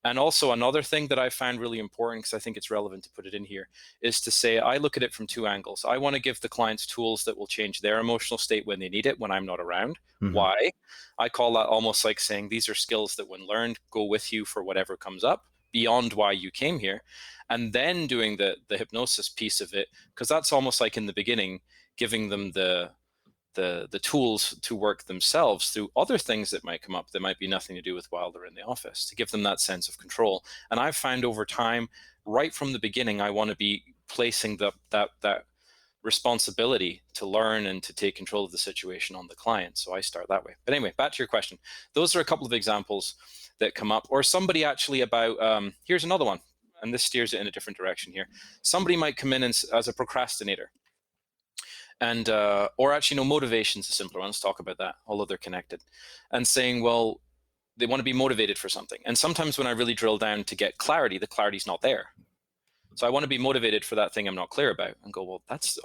And also another thing that I find really important, because I think it's relevant to put it in here, is to say I look at it from two angles. I want to give the clients tools that will change their emotional state when they need it, when I'm not around. Mm-hmm. Why? I call that almost like saying these are skills that when learned go with you for whatever comes up beyond why you came here. And then doing the hypnosis piece of it, because that's almost like in the beginning, giving them the tools to work themselves through other things that might come up that might be nothing to do with while they're in the office, to give them that sense of control. And I've found over time, right from the beginning, I want to be placing that responsibility to learn and to take control of the situation on the client. So I start that way. But anyway, back to your question. Those are a couple of examples that come up. Or somebody actually about, here's another one, and this steers it in a different direction here. Somebody might come in as a procrastinator. And or actually, no, motivation's a simpler one. Let's talk about that, although they're connected. And saying, well, they want to be motivated for something. And sometimes when I really drill down to get clarity, the clarity's not there. So I want to be motivated for that thing I'm not clear about, and go, well, that's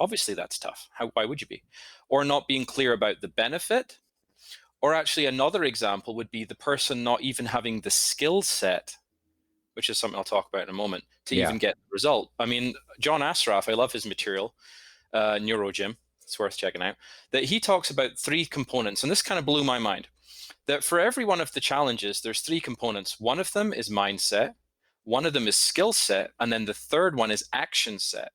tough. Why would you be? Or not being clear about the benefit. Or actually, another example would be the person not even having the skill set, which is something I'll talk about in a moment, to even get the result. I mean, John Asraf, I love his material, Neurogym. It's worth checking out, that he talks about 3 components. And this kind of blew my mind, that for every one of the challenges, there's 3 components. One of them is mindset. One of them is skill set. And then the third one is action set.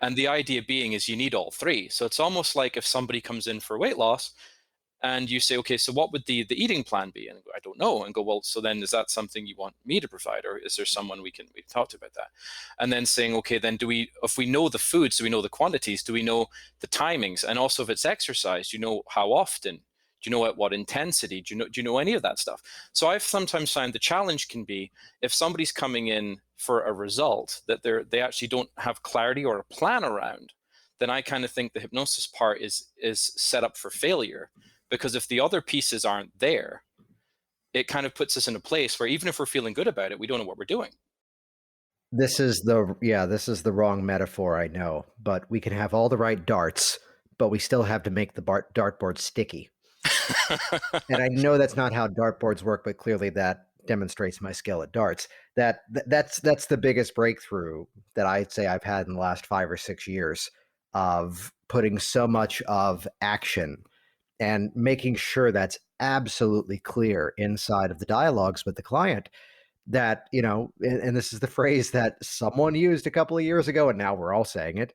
And the idea being is you need all 3. So it's almost like if somebody comes in for weight loss and you say, okay, so what would the eating plan be? And I don't know. And go, well, so then is that something you want me to provide? Or is there someone we can talk to about that? And then saying, okay, then if we know the foods, do we know the quantities? Do we know the timings? And also if it's exercise, do you know how often? Do you know at what intensity? Do you know any of that stuff? So I've sometimes found the challenge can be if somebody's coming in for a result that they actually don't have clarity or a plan around, then I kind of think the hypnosis part is set up for failure. Because if the other pieces aren't there, it kind of puts us in a place where even if we're feeling good about it, we don't know what we're doing. This is the wrong metaphor, I know, but we can have all the right darts, but we still have to make the dartboard sticky. And I know that's not how dartboards work, but clearly that demonstrates my skill at darts. That's the biggest breakthrough that I'd say I've had in the last 5 or 6 years of putting so much of action and making sure that's absolutely clear inside of the dialogues with the client that, and this is the phrase that someone used a couple of years ago, and now we're all saying it.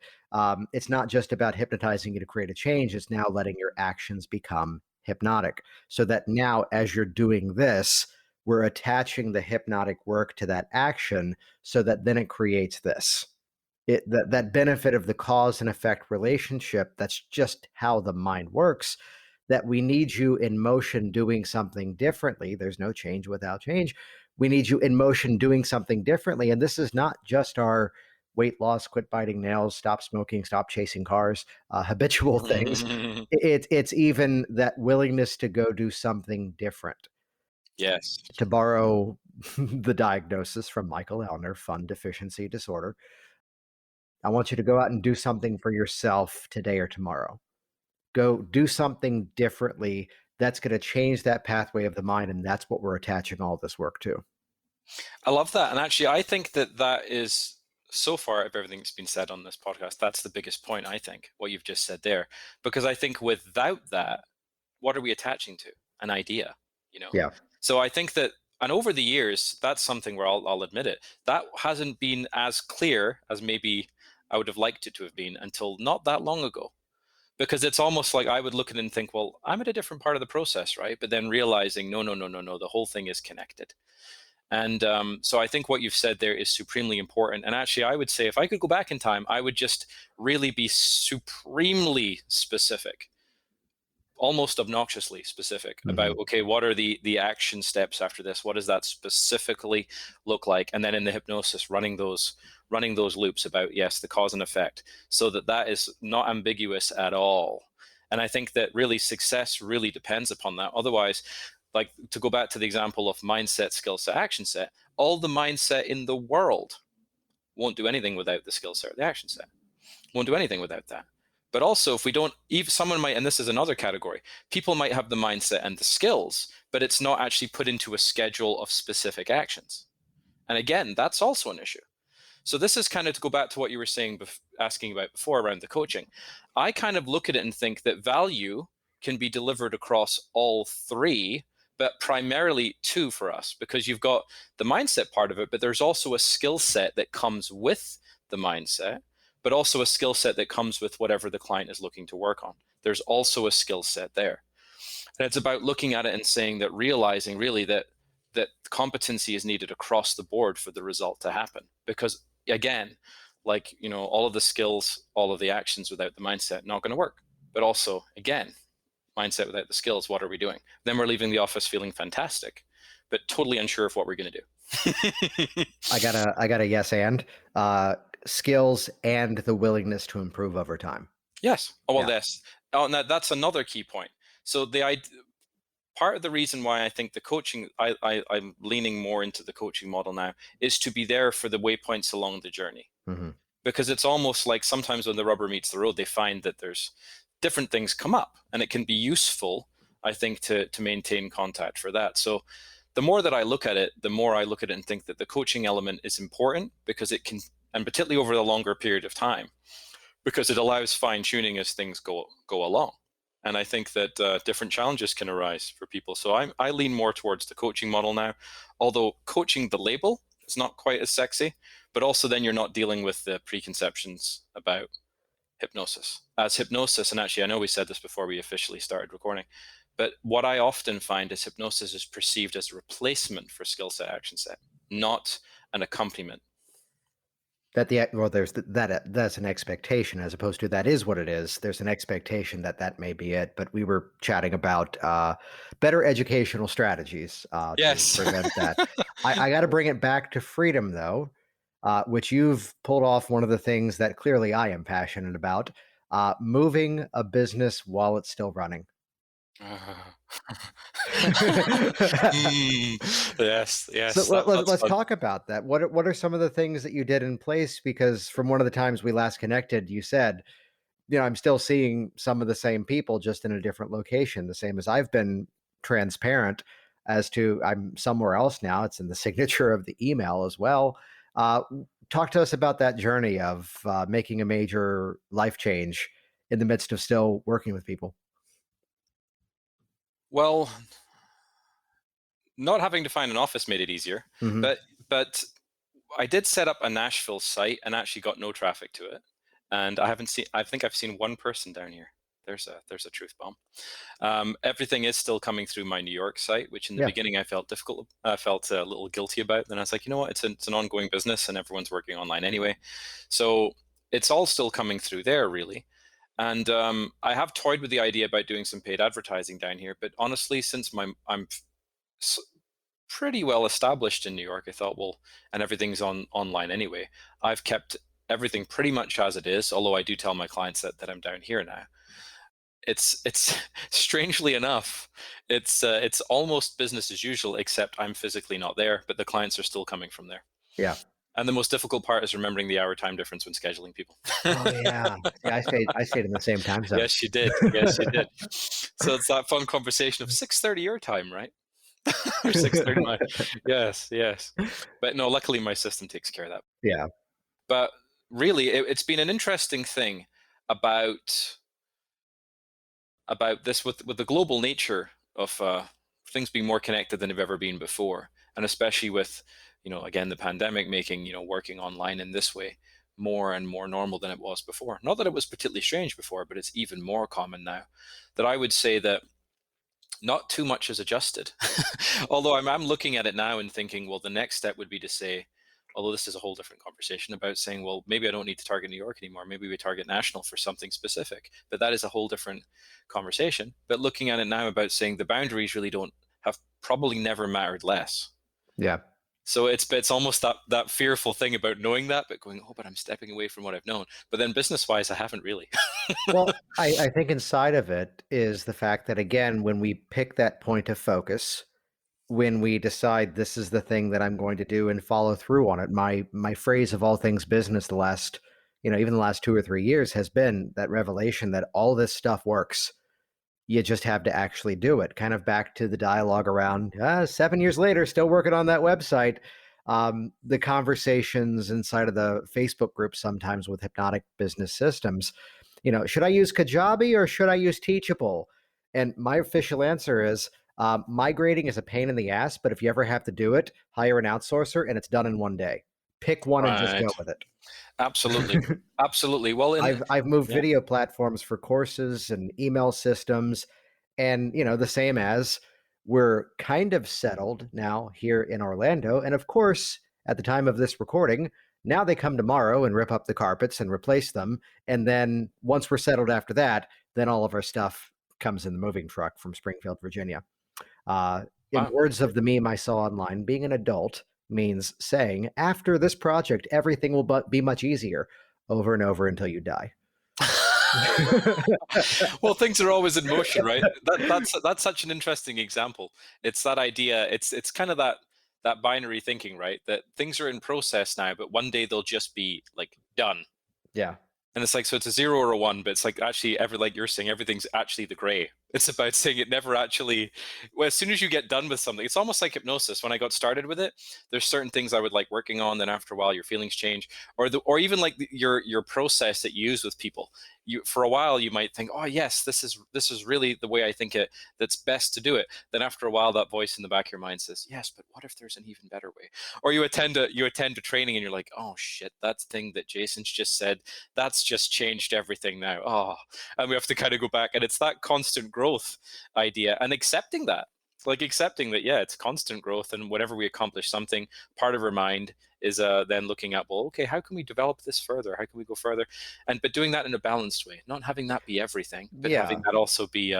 It's not just about hypnotizing you to create a change. It's now letting your actions become hypnotic, so that now as you're doing this, we're attaching the hypnotic work to that action so that then it creates this. That benefit of the cause and effect relationship, that's just how the mind works. That we need you in motion doing something differently. There's no change without change. We need you in motion doing something differently. And this is not just our weight loss, quit biting nails, stop smoking, stop chasing cars, habitual things. It's even that willingness to go do something different. Yes. To borrow the diagnosis from Michael Ellner, fun deficiency disorder. I want you to go out and do something for yourself today or tomorrow. Go do something differently. That's going to change that pathway of the mind. And that's what we're attaching all this work to. I love that. And actually, I think that is, so far of everything that's been said on this podcast, that's the biggest point, I think, what you've just said there. Because I think without that, what are we attaching to? An idea, Yeah. So I think that, and over the years, that's something where I'll admit it, that hasn't been as clear as maybe I would have liked it to have been until not that long ago. Because it's almost like I would look at it and think, well, I'm at a different part of the process, right? But then realizing, no, the whole thing is connected. And so I think what you've said there is supremely important. And actually, I would say if I could go back in time, I would just really be supremely specific almost obnoxiously specific about, okay, what are the action steps after this? What does that specifically look like? And then in the hypnosis, running those loops about, yes, the cause and effect, so that is not ambiguous at all. And I think that really success really depends upon that. Otherwise, like, to go back to the example of mindset, skill set, action set, all the mindset in the world won't do anything without the skill set or the action set. Won't do anything without that. But also, if we don't, even someone might, and this is another category, people might have the mindset and the skills, but it's not actually put into a schedule of specific actions. And again, that's also an issue. So this is kind of to go back to what you were saying, asking about before around the coaching. I kind of look at it and think that value can be delivered across all three, but primarily two for us, because you've got the mindset part of it, but there's also a skill set that comes with the mindset, but also a skill set that comes with whatever the client is looking to work on. There's also a skill set there. And it's about looking at it and saying that, realizing really that competency is needed across the board for the result to happen. Because again, like, all of the skills, all of the actions without the mindset, not going to work. But also, again, mindset without the skills, what are we doing? Then we're leaving the office feeling fantastic, but totally unsure of what we're going to do. I got a yes and. Skills and the willingness to improve over time. Yes. Oh, well, yeah. That's another key point. So part of the reason why I think the coaching, I'm leaning more into the coaching model now, is to be there for the waypoints along the journey. Because it's almost like sometimes when the rubber meets the road, they find that there's different things come up, and it can be useful, I think, to maintain contact for that. So the more that I look at it, the more I look at it and think that the coaching element is important, because it can, and particularly over the longer period of time, because it allows fine tuning as things go along. And I think that different challenges can arise for people. So I lean more towards the coaching model now, although coaching, the label, is not quite as sexy, but also then you're not dealing with the preconceptions about hypnosis. As hypnosis, and actually I know we said this before we officially started recording, but what I often find is hypnosis is perceived as a replacement for skill set, action set, not an accompaniment. That's an expectation, as opposed to that is what it is. There's an expectation that may be it. But we were chatting about better educational strategies to prevent that. I got to bring it back to freedom, though, which you've pulled off one of the things that clearly I am passionate about, moving a business while it's still running. Yes. So let's talk about that. What are some of the things that you did in place? Because from one of the times we last connected, you said, I'm still seeing some of the same people, just in a different location, the same as I've been transparent as to I'm somewhere else now. It's in the signature of the email as well. Talk to us about that journey of making a major life change in the midst of still working with people. Well, not having to find an office made it easier, but I did set up a Nashville site and actually got no traffic to it. And I think I've seen one person down here. There's a truth bomb. Everything is still coming through my New York site, which in the beginning I felt difficult. I felt a little guilty about. Then I was like, you know what? It's an ongoing business, and everyone's working online anyway. So it's all still coming through there, really. And I have toyed with the idea about doing some paid advertising down here. But honestly, since I'm pretty well established in New York, I thought, well, and everything's online anyway, I've kept everything pretty much as it is. Although I do tell my clients that I'm down here now. It's strangely enough, it's almost business as usual, except I'm physically not there, but the clients are still coming from there. Yeah. And the most difficult part is remembering the hour time difference when scheduling people. Oh yeah. I stayed in the same time zone. Yes, you did. So it's that fun conversation of 6:30 your time, right? Or 6:30 mine. Yes. But no, luckily my system takes care of that. Yeah. But really, it's been an interesting thing about this with the global nature of things being more connected than they've ever been before, and especially with again, the pandemic making working online in this way more and more normal than it was before. Not that it was particularly strange before, but it's even more common now. That I would say that not too much has adjusted. Although I'm looking at it now and thinking, well, the next step would be to say, although this is a whole different conversation about saying, well, maybe I don't need to target New York anymore. Maybe we target national for something specific. But that is a whole different conversation. But looking at it now about saying the boundaries really don't have probably never mattered less. Yeah. So it's almost that fearful thing about knowing that, but going, oh, but I'm stepping away from what I've known. But then business-wise, I haven't really. Well, I think inside of it is the fact that, again, when we pick that point of focus, when we decide this is the thing that I'm going to do and follow through on it, my phrase of all things business the last, even the last 2 or 3 years has been that revelation that all this stuff works. You just have to actually do it. Kind of back to the dialogue around 7 years later, still working on that website. The conversations inside of the Facebook group sometimes with hypnotic business systems, should I use Kajabi or should I use Teachable? And my official answer is migrating is a pain in the ass, but if you ever have to do it, hire an outsourcer and it's done in one day. Pick one and just go with it. Absolutely. Absolutely. Well, I've moved video platforms for courses and email systems, and the same as we're kind of settled now here in Orlando. And of course, at the time of this recording, now they come tomorrow and rip up the carpets and replace them. And then once we're settled after that, then all of our stuff comes in the moving truck from Springfield, Virginia. In words of the meme I saw online, being an adult means saying, after this project, everything will be much easier over and over until you die. Well, things are always in motion, right? That's such an interesting example. It's that idea. It's kind of that binary thinking, right? That things are in process now, but one day they'll just be like done. Yeah. And it's like, so it's a 0 or a 1, but it's like actually like you're saying, everything's actually the gray. It's about saying it never actually, well, as soon as you get done with something, it's almost like hypnosis. When I got started with it, there's certain things I would like working on. Then after a while, your feelings change, or even like your process that you use with people. For a while, you might think, oh yes, this is really the way I think it. That's best to do it. Then after a while, that voice in the back of your mind says, yes, but what if there's an even better way? Or you attend a training and you're like, oh shit, that thing that Jason's just said, that's just changed everything now. Oh, and we have to kind of go back, and it's that constant growth idea, and accepting that, yeah, it's constant growth, and whenever we accomplish something, part of our mind is then looking at, well, okay, how can we develop this further? How can we go further? But doing that in a balanced way, not having that be everything, but having that also be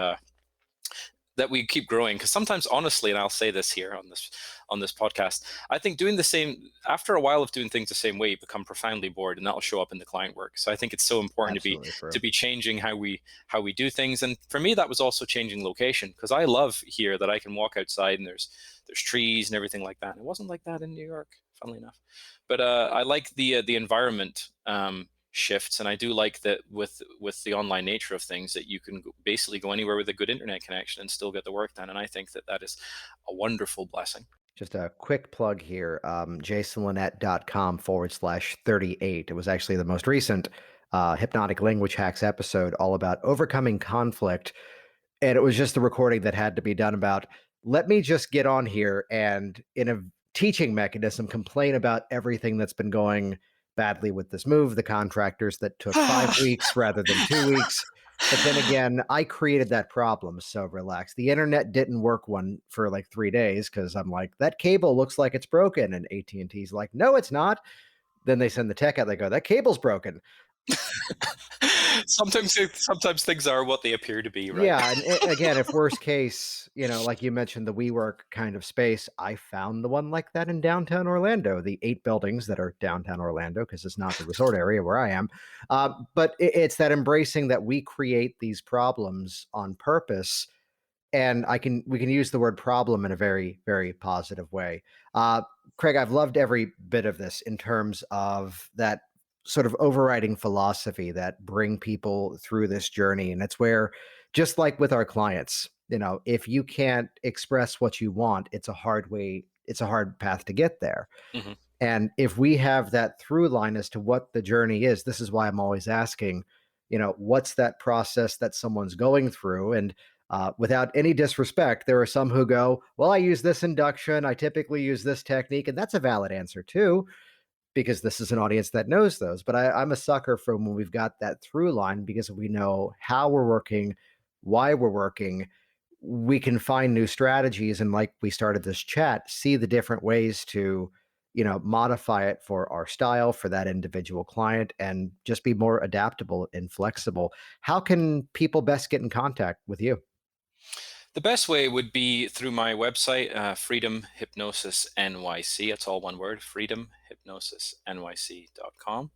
that we keep growing. Because sometimes, honestly, and I'll say this here on this podcast, I think doing the same, after a while of doing things the same way, you become profoundly bored, and that'll show up in the client work. So I think it's so important to be changing how we do things. And for me, that was also changing location, because I love here that I can walk outside and there's trees and everything like that. And it wasn't like that in New York, funnily enough. But I like the environment shifts, and I do like that with the online nature of things, that you can basically go anywhere with a good internet connection and still get the work done. And I think that is a wonderful blessing. Just a quick plug here, jasonlinett.com/38. It was actually the most recent Hypnotic Language Hacks episode, all about overcoming conflict. And it was just the recording that had to be done about, let me just get on here and, in a teaching mechanism, complain about everything that's been going badly with this move, the contractors that took 5 weeks rather than 2 weeks. But then again, I created that problem, so relax. The internet didn't work for like 3 days because I'm like, that cable looks like it's broken. And AT&T's like, no, it's not. Then they send the tech out, they go, that cable's broken. Sometimes things are what they appear to be, right? Yeah, and again, if worst case, like you mentioned, the WeWork kind of space, I found the one like that in downtown Orlando, the 8 buildings that are downtown Orlando, because it's not the resort area where I am. But it's that embracing that we create these problems on purpose. And we can use the word problem in a very, very positive way. Craig, I've loved every bit of this in terms of that sort of overriding philosophy that bring people through this journey. And it's where, just like with our clients, if you can't express what you want, it's a hard path to get there. Mm-hmm. And if we have that through line as to what the journey is, this is why I'm always asking, what's that process that someone's going through? And without any disrespect, there are some who go, well, I use this induction, I typically use this technique, and that's a valid answer too, because this is an audience that knows those. But I'm a sucker for when we've got that through line, because we know how we're working, why we're working, we can find new strategies. And like we started this chat, see the different ways to, modify it for our style, for that individual client, and just be more adaptable and flexible. How can people best get in contact with you? The best way would be through my website, Freedom Hypnosis NYC. It's all one word, freedomhypnosisnyc.com.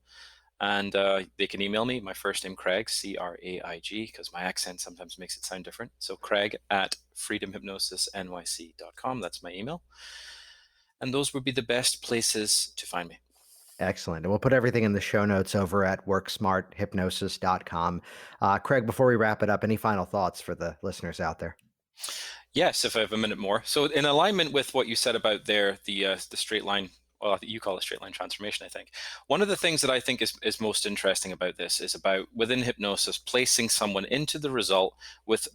And they can email me, my first name, Craig, C-R-A-I-G, because my accent sometimes makes it sound different. So Craig at freedomhypnosisnyc.com. That's my email. And those would be the best places to find me. Excellent. And we'll put everything in the show notes over at worksmarthypnosis.com. Craig, before we wrap it up, any final thoughts for the listeners out there? Yes, if I have a minute more. So in alignment with what you said about there, the straight line, well, you call it straight line transformation, I think. One of the things that I think is most interesting about this is about, within hypnosis, placing someone into the result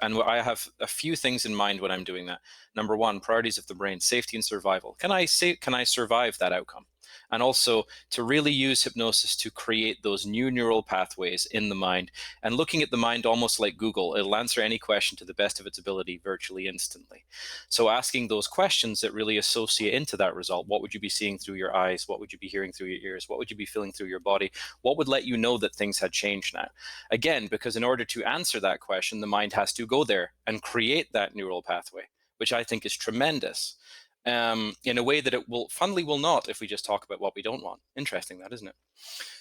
and I have a few things in mind when I'm doing that. Number one, priorities of the brain, safety and survival. Can I survive that outcome? And also to really use hypnosis to create those new neural pathways in the mind, and looking at the mind almost like Google. It'll answer any question to the best of its ability virtually instantly. So asking those questions that really associate into that result. What would you be seeing through your eyes? What would you be hearing through your ears? What would you be feeling through your body? What would let you know that things had changed now? Again, because in order to answer that question, the mind has to go there and create that neural pathway, which I think is tremendous. In a way that it will not if we just talk about what we don't want. Interesting, that, isn't it?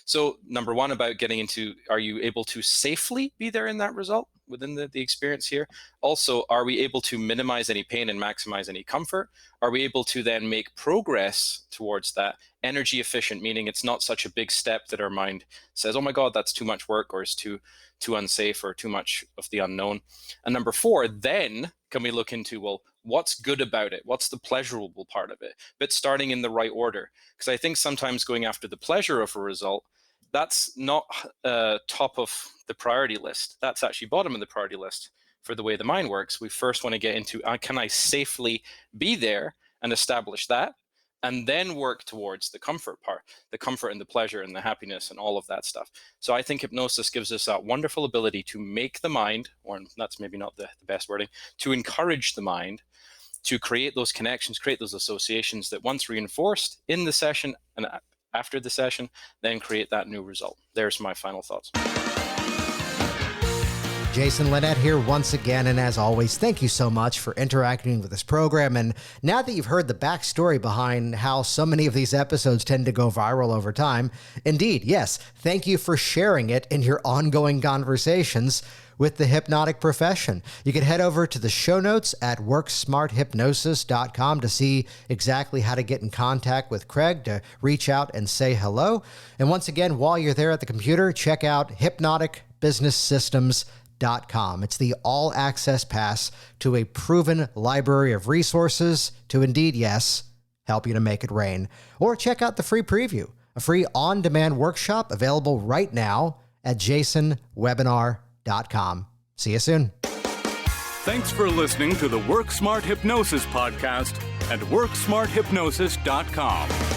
So number one, about getting into, are you able to safely be there in that result within the experience here? Also, are we able to minimize any pain and maximize any comfort? Are we able to then make progress towards that energy efficient, meaning it's not such a big step that our mind says, oh my God, that's too much work, or it's too unsafe, or too much of the unknown. And number four, then can we look into, well, what's good about it? What's the pleasurable part of it? But starting in the right order. Because I think sometimes going after the pleasure of a result, that's not top of the priority list. That's actually bottom of the priority list for the way the mind works. We first want to get into, can I safely be there and establish that? And then work towards the comfort part, the comfort and the pleasure and the happiness and all of that stuff. So I think hypnosis gives us that wonderful ability to make the mind, or that's maybe not the best wording, to encourage the mind to create those connections, create those associations that once reinforced in the session and after the session, then create that new result. There's my final thoughts. Jason Linett here once again, and as always, thank you so much for interacting with this program. And now that you've heard the backstory behind how so many of these episodes tend to go viral over time, indeed, yes, thank you for sharing it in your ongoing conversations with the hypnotic profession. You can head over to the show notes at worksmarthypnosis.com to see exactly how to get in contact with Craig, to reach out and say hello. And once again, while you're there at the computer, check out hypnoticbusinesssystems.com. It's the all-access pass to a proven library of resources to indeed, yes, help you to make it rain. Or check out the free preview, a free on-demand workshop available right now at jasonwebinar.com. See you soon. Thanks for listening to the Work Smart Hypnosis podcast at worksmarthypnosis.com.